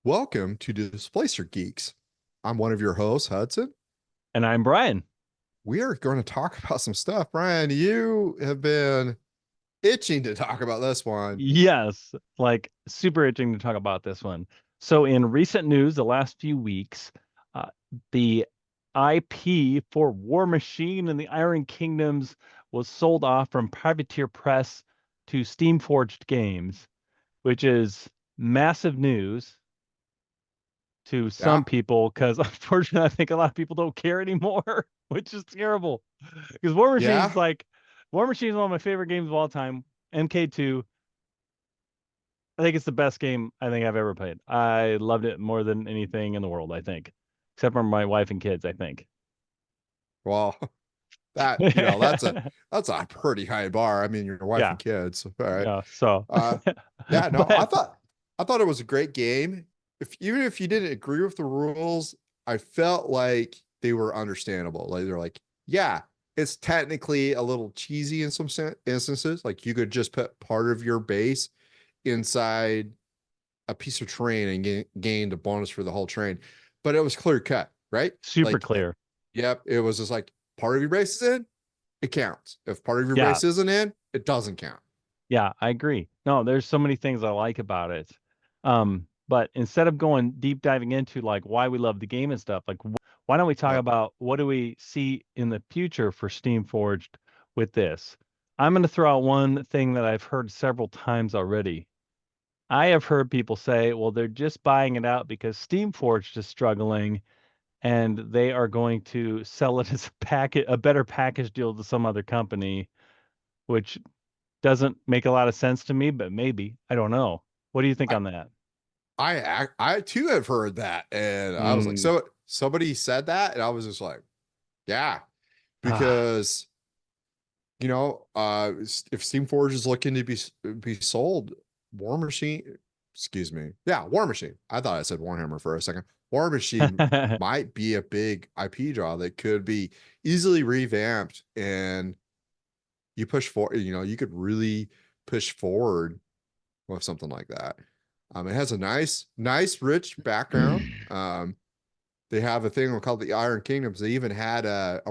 Welcome to Displacer Geeks. I'm one of your hosts, Hudson. And I'm Brian. We are going to talk about some stuff. Brian, you have been itching to talk about this one. Yes, like super itching to talk about this one. So, in recent news, the last few weeks, uh, the IP for Warmachine and the Iron Kingdoms was sold off from Privateer Press to Steamforged Games, which is massive news to Yeah. some people because unfortunately, I think a lot of people don't care anymore, which is terrible. Because Yeah. War Machine is one of my favorite games of all time. MK2. I think it's the best game I think I've ever played. I loved it more than anything in the world, I think. Except for my wife and kids, I think. Well, that's a pretty high bar. I mean, your wife Yeah. and kids. All right. Yeah. So Uh yeah, no, I but thought I thought it was a great game. If even if you didn't agree with the rules, I felt like they were understandable. Like they're like, yeah, it's technically a little cheesy in some instances. Like you could just put part of your base inside a piece of terrain and gained a bonus for the whole terrain. But it was clear cut, right? super Like, clear. yep, it was just like part of your base is in, it counts. If part of your Yeah. base isn't in, it doesn't count. Yeah, I agree. No, there's so many things I like about it. But instead of going deep diving into like why we love the game and stuff, like why don't we talk Yep. about what do we see in the future for Steamforged with this? I'm going to throw out one thing that I've heard several times already. I have heard people say, well, they're just buying it out because Steamforged is struggling and they are going to sell it as a better package deal to some other company, which doesn't make a lot of sense to me, but maybe. I don't know. What do you think I, on that? I too have heard that. And I was like, Mm. so somebody said that, and I was just like, yeah, Ah, because if Steamforge is looking to be sold, War Machine, excuse me, yeah, War Machine. I thought I said Warhammer for a second. War Machine might be a big IP draw that could be easily revamped, and you push for, you could really push forward with something like that. It has a nice, rich background. They have a thing called the Iron Kingdoms. They even had a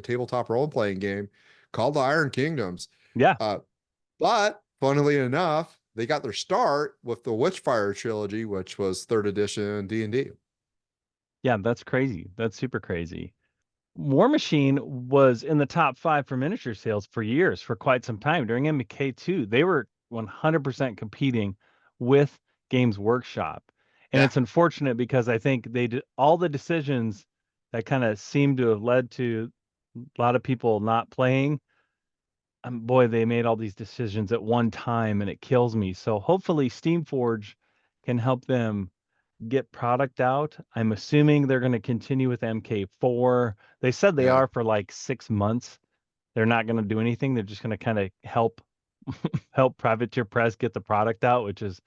tabletop role playing game called the Iron Kingdoms. yeah. Uh, but funnily enough, they got their start with the Witchfire trilogy, which was third edition D&D. Yeah, that's crazy. That's super crazy. War Machine was in the top five for miniature sales for years, for quite some time. During MK2, they were 100% competing with Games Workshop. And Yeah, it's unfortunate because I think they did all the decisions that kind of seem to have led to a lot of people not playing. Boy, they made all these decisions at one time and it kills me. So hopefully Steamforge can help them get product out. I'm assuming they're going to continue with MK4. They said they yeah, are for like 6 months. They're not going to do anything. They're just going to kind of help Privateer Press get the product out, which is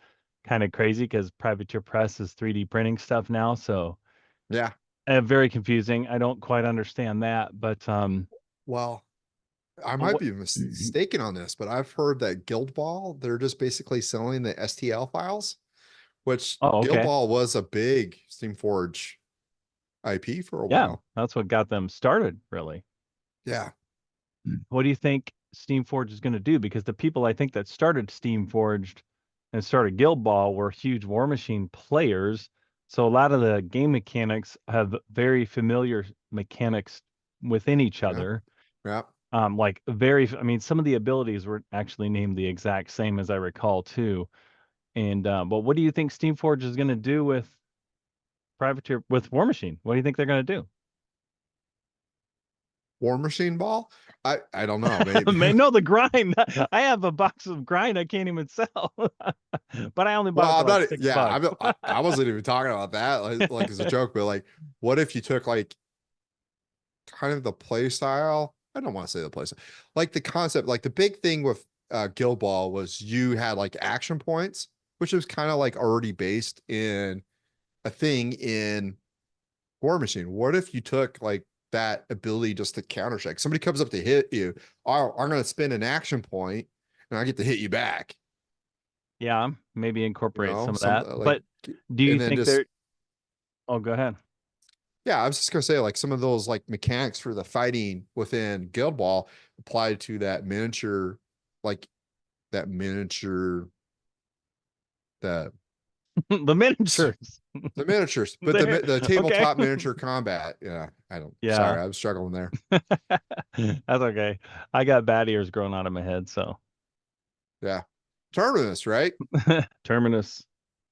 kind of crazy because Privateer Press is 3D printing stuff now. So yeah. very confusing. I don't quite understand that, but Well, I might what? be mistaken on this, but I've heard that Guild Ball, they're just basically selling the STL files, which Oh, Guild okay. Ball was a big Steamforge IP for a Yeah, while. that's what got them started, really. Yeah. What do you think Steamforged is going to do? Because the people I think that started Steamforged and started Guild Ball were huge War Machine players. So a lot of the game mechanics have very familiar mechanics within each Yeah. other. Yeah. I mean, some of the abilities were actually named the exact same as I recall too. And but what do you think Steamforged is going to do with Privateer with War Machine? What do you think they're going to do? War Machine Ball? I don't know. Maybe. Man, no, the grind. I have a box of grind I can't even sell, but I only bought it Well, for I'm like not. six Yeah, bucks. I wasn't even talking about that like as a joke, but like, what if you took like kind of the play style? I don't want to say the play style, like the concept, like the big thing with Guild Ball was you had like action points, which was kind of like already based in a thing in War Machine. What if you took like that ability just to counter check? Somebody comes up to hit you. Oh, I'm going to spend an action point and I get to hit you back. Yeah, maybe You incorporate know, some of some that. like, But do you and then think just they're oh, go ahead. yeah, I was just gonna say like some of those like mechanics for the fighting within Guild Ball applied to that miniature, like that miniature, the The miniatures. the miniatures, but There. the Okay. tabletop miniature combat. Yeah, I don't. Yeah. Sorry, I was struggling there. That's okay. I got bat ears growing out of my head, so Yeah, Terminus, right? Terminus.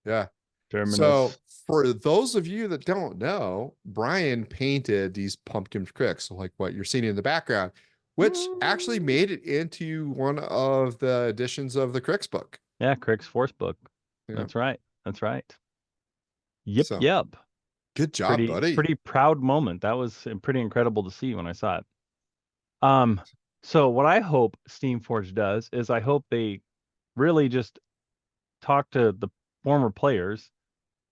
Yeah. So Terminus. for those of you that don't know, Brian painted these pumpkin cricks, so like what you're seeing in the background, which actually Mm. made it into one of the editions of the Cricks book. Yeah, Crick's Force book. Yeah. That's right. That's right. Yep, So yep. good job, Pretty buddy. pretty proud moment. That was pretty incredible to see when I saw it. Um, so what I hope Steamforged does is I hope they really just talk to the former players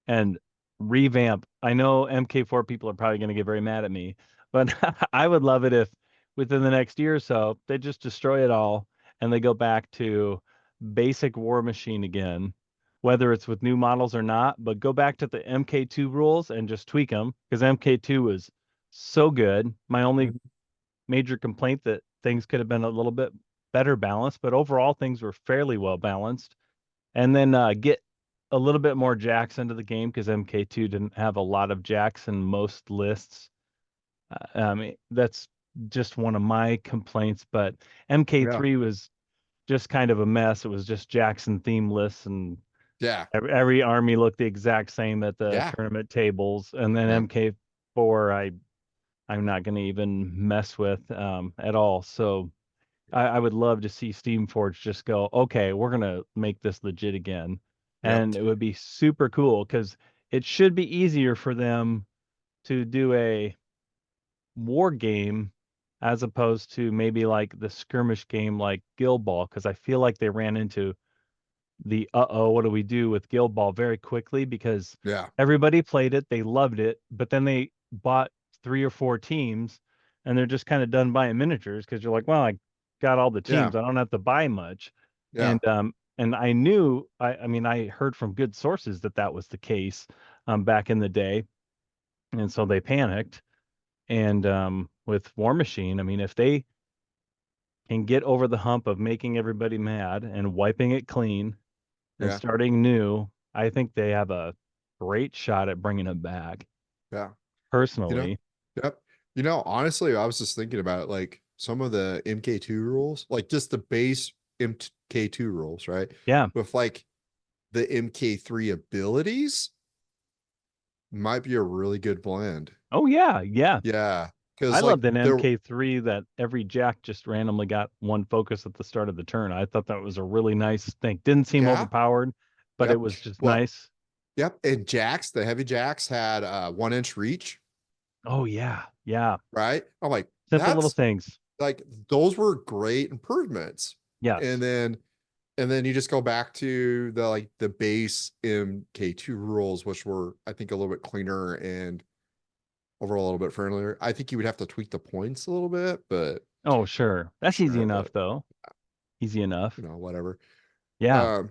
and revamp. I know MK4 people are probably going to get very mad at me, but I would love it if within the next year or so they just destroy it all and they go back to basic War Machine again, whether it's with new models or not, but go back to the MK2 rules and just tweak them because MK2 was so good. My only Mhm. major complaint that things could have been a little bit better balanced, but overall things were fairly well balanced. And then get a little bit more jacks into the game because MK2 didn't have a lot of jacks in most lists. That's just one of my complaints, but Yeah. MK3 was just kind of a mess. It was just Jackson theme lists, and Yeah. every army looked the exact same at the Yeah. tournament tables. And then Yeah. MK4, I'm not going to even mess with at all. So I would love to see Steamforge just go, okay, we're gonna make this legit again. Yep. And it would be super cool because it should be easier for them to do a war game as opposed to maybe like the skirmish game like Guild Ball, because I feel like they ran into the uh-oh, what do we do with Guild Ball very quickly because Yeah. everybody played it, they loved it, but then they bought three or four teams and they're just kind of done buying miniatures because you're like, well, I got all the Yeah. teams, I don't have to buy much. Yeah. And I knew, I mean, I heard from good sources that that was the case back in the day, and so they panicked. And with War Machine, I mean, if they can get over the hump of making everybody mad and wiping it clean and Yeah. starting new, I think they have a great shot at bringing it back. Yeah. You know, Personally, yep. You know, honestly, I was just thinking about like some of the MK2 rules, like just the base MK2 rules, right? yeah. With like the MK3 abilities might be a really good blend. Oh yeah, yeah. Yeah. I Because like loved an there, MK3 that every jack just randomly got one focus at the start of the turn. I thought that was a really nice thing. Didn't seem yeah. overpowered, but it Yep. was just Well, nice. yep. And jacks, the heavy jacks had 1 inch reach, Oh yeah, yeah. right? I'm like, Simple little that's things. like those were great improvements. And Yes. then you just go back to the like the base MK2 rules, which were I think a little bit cleaner and overall a little bit friendlier. I think you would have to tweak the points a little bit, but Oh sure. That's easy sure, enough but though. Easy enough. whatever. Yeah. Um,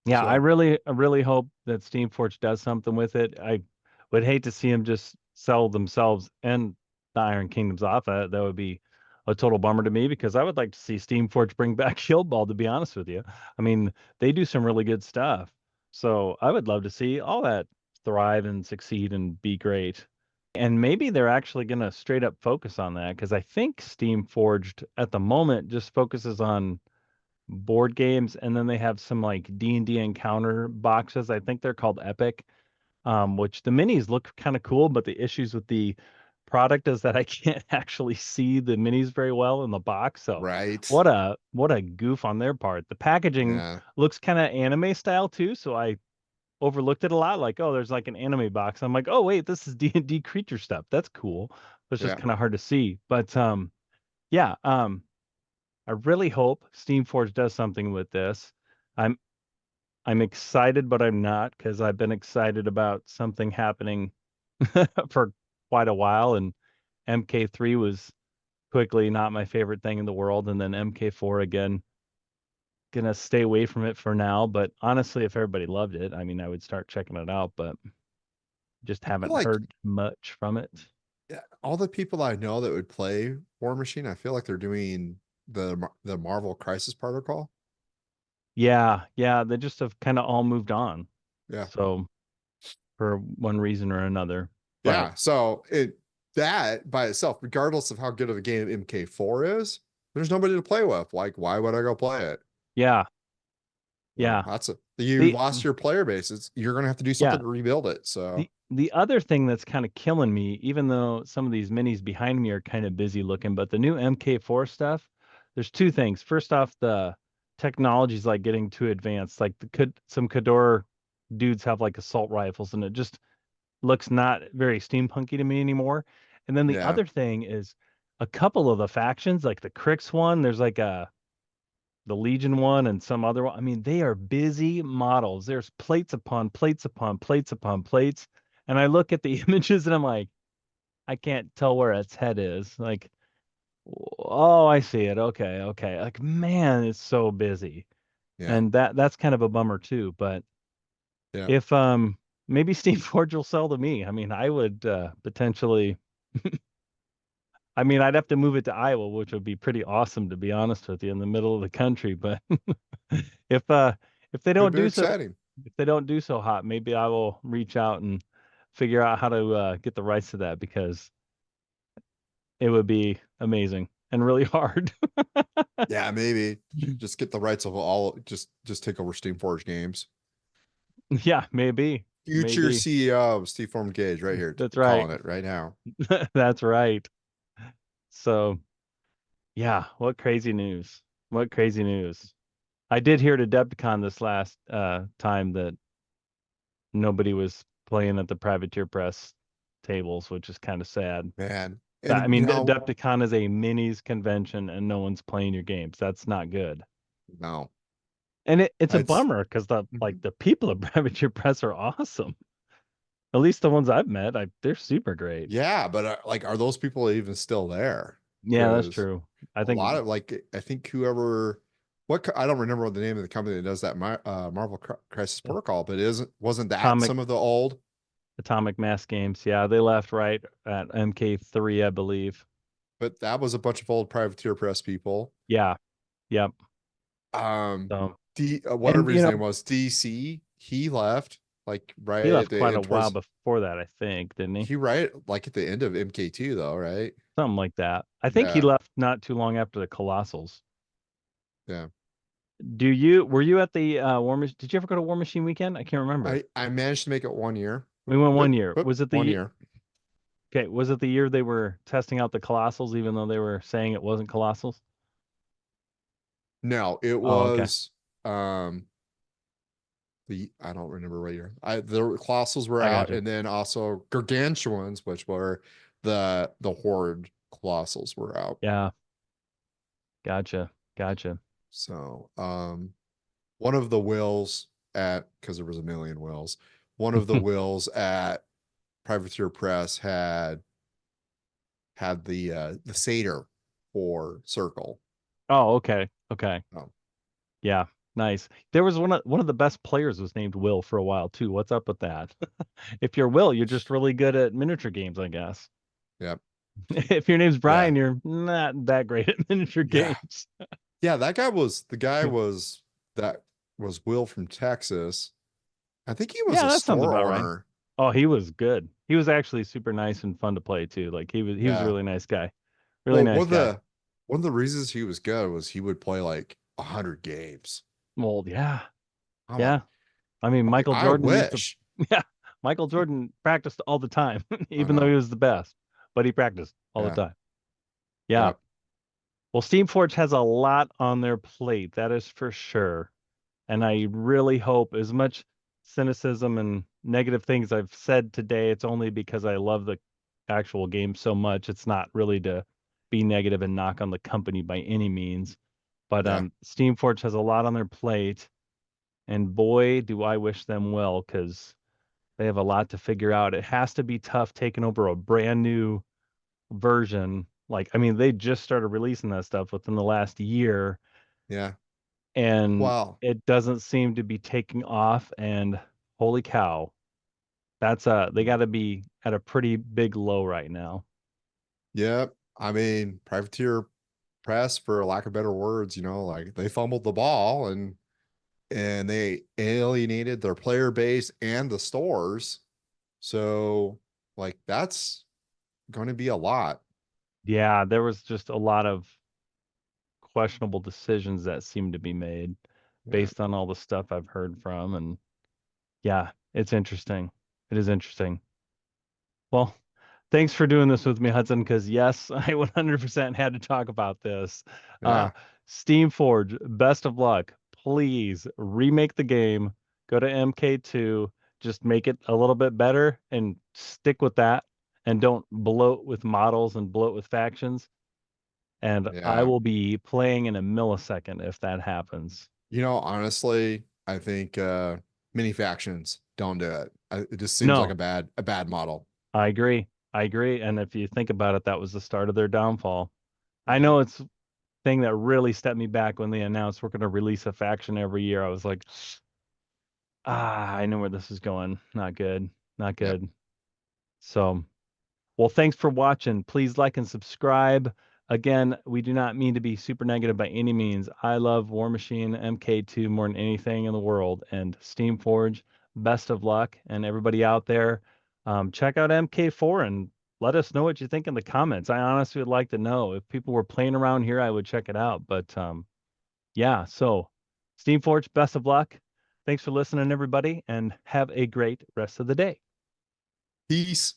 Yeah, so I really hope that Steamforge does something with it. I would hate to see them just sell themselves and the Iron Kingdoms off. That would be a total bummer to me because I would like to see Steamforge bring back Shield Ball, to be honest with you. I mean, they do some really good stuff. So I would love to see all that thrive and succeed and be great. And maybe they're actually going to straight up focus on that because I think Steamforged at the moment just focuses on board games, and then they have some like D&D encounter boxes. I think they're called Epic, which the minis look kind of cool, but the issues with the product is that I can't actually see the minis very well in the box. So right. what a goof on their part. The packaging Yeah. looks kind of anime style too, so I overlooked it a lot. Like, oh, there's like an anime box. I'm like, oh wait, this is D&D creature stuff. That's cool. But it's just Yeah. kind of hard to see. But yeah, I really hope Steamforge does something with this. I'm I'm excited, but I'm not because I've been excited about something happening for quite a while, and MK3 was quickly not my favorite thing in the world, and then MK4 again. gonna stay away from it for now. But honestly, if everybody loved it, I mean, I would start checking it out. But just I feel haven't like heard much from it. yeah, all the people I know that would play War Machine, I feel like they're doing the Marvel Crisis Protocol. Yeah, yeah, they just have kind of all moved on. Yeah. So for one reason or another. But Yeah. So it that by itself, regardless of how good of a game MK4 is, there's nobody to play with. Like, why would I go play it? yeah, Well, yeah. that's it. You The lost your player base. You're gonna have to do something yeah, to rebuild it. So the other thing that's kind of killing me, even though some of these minis behind me are kind of busy looking, but the new MK4 stuff, there's two things. First off, the technology's like getting too advanced. Like some Kador dudes have like assault rifles, and it just looks not very steampunky to me anymore. And then the yeah, other thing is a couple of the factions, like the Crix one, there's like the Legion one and some other one. I mean, they are busy models. There's plates upon plates upon plates upon plates. And I look at the images and I'm like, I can't tell where its head is. Like, oh, I see it. Okay, okay. Like, man, it's so busy. yeah, And that's kind of a bummer too. But yeah. if maybe Steamforge will sell to me. I mean, I would potentially I mean, I'd have to move it to Iowa, which would be pretty awesome to be honest with you, in the middle of the country. But if uh if they Could don't be do so exciting. if they don't do so hot, maybe I will reach out and figure out how to get the rights to that because it would be amazing and really hard. Yeah, maybe just get the rights of all. Just take over Steamforged Games. Yeah, maybe. Future Maybe. CEO of Steamforged Games, right here, That's right. calling it right now. That's right. So, yeah, what crazy news. What crazy news. I did hear at Adepticon this last time that nobody was playing at the privateer press tables, which is kind of sad. Man, I and mean, Adepticon is a minis convention and no one's playing your games. That's not good. no, And it's a it's bummer because the mhm. like the people at privateer press are awesome. At least the ones I've met, they're super great. Yeah, but like, are those people even still there? Yeah, that's Because true. I a lot think of like, I think whoever, I don't remember what the name of the company that does that Marvel Crisis Protocol, but isn't wasn't that Atomic some of the old? Atomic Mass Games, yeah, they left right at MK3, I believe. But that was a bunch of old privateer press people. Yeah, yep. Um, So, and whatever his name was, DC, he left like he right at left the quite a end while towards before that, I think, didn't he? he right like at the end of MK2 though, right? Something like that. I think he Yeah, left not too long after the Colossals. yeah. Were you at the Did you ever go to War Machine weekend? I can't remember. I managed to make it 1 year. We went one Whoop, year. whoop, Was it 1 year. okay, was it the year they were testing out the Colossals even though they were saying it wasn't Colossals? No, it Oh, okay. was um the I don't remember what year. The colossals were I out, got you. and then also gargantuans, which were the horde colossals were out. Yeah, gotcha. Gotcha. So one of the wills at because there was a million wills, one of the wills at Privateer Press had the satyr for circle. Oh, okay. Okay. Oh, Yeah. Nice. There was one of the best players was named Will for a while too. What's up with that? If you're Will, you're just really good at miniature games, I guess. yeah, If your name's yeah, Brian, you're not that great at miniature yeah. games. Yeah, the guy was that was Will from Texas. I think he was Yeah, a that sounds store about right. owner. Oh, he was good. He was actually super nice and fun to play too. Like he was a Yeah. really nice guy. Really Well, nice guy. one of the reasons he was good was he would play like 100 games. Well, yeah. I'm like, Yeah. I mean, Michael I Jordan used to wish. yeah, Michael Jordan practiced all the time, I even though he know. was the best, but he practiced all the Yeah. time. Yeah. Yep. Well, Steamforge has a lot on their plate, that is for sure. And I really hope, as much cynicism and negative things I've said today, it's only because I love the actual game so much. It's not really to be negative and knock on the company by any means. But Yeah. Steamforge has a lot on their plate, and boy, do I wish them well because they have a lot to figure out. It has to be tough taking over a brand new version. Like, I mean, they just started releasing that stuff within the last year, Yeah. and Wow. it doesn't seem to be taking off. And holy cow, they got to be at a pretty big low right now. Yep. I mean, Privateer Press, for lack of better words, like they fumbled the ball and they alienated their player base and the stores. So, like, that's going to be a lot. Yeah, there was just a lot of questionable decisions that seem to be made Yeah. based on all the stuff I've heard from. And yeah, it's interesting. It is interesting. Well, thanks for doing this with me, Hudson, because yes, I 100% had to talk about this. Uh, Yeah. Steamforge, best of luck. Please remake the game, go to MK2, just make it a little bit better and stick with that, and don't bloat with models and bloat with factions. And I Yeah. will be playing in a millisecond if that happens. Honestly, I think mini factions don't do it. It just seems like No, a bad model. I agree. I agree. And if you think about it, that was the start of their downfall. I Yeah. know it's thing that really stepped me back when they announced we're going to release a faction every year. I was like, I know where this is going. Not good. Not Yep. good. So, well, thanks for watching. Please like and subscribe. Again, we do not mean to be super negative by any means. I love Warmachine MK2 more than anything in the world, and Steamforge. Best of luck, and everybody out there, check out MK4 and let us know what you think in the comments. I honestly would like to know if people were playing around here. I would check it out, but yeah. So, Steamforge, best of luck. Thanks for listening, everybody, and have a great rest of the day. Peace.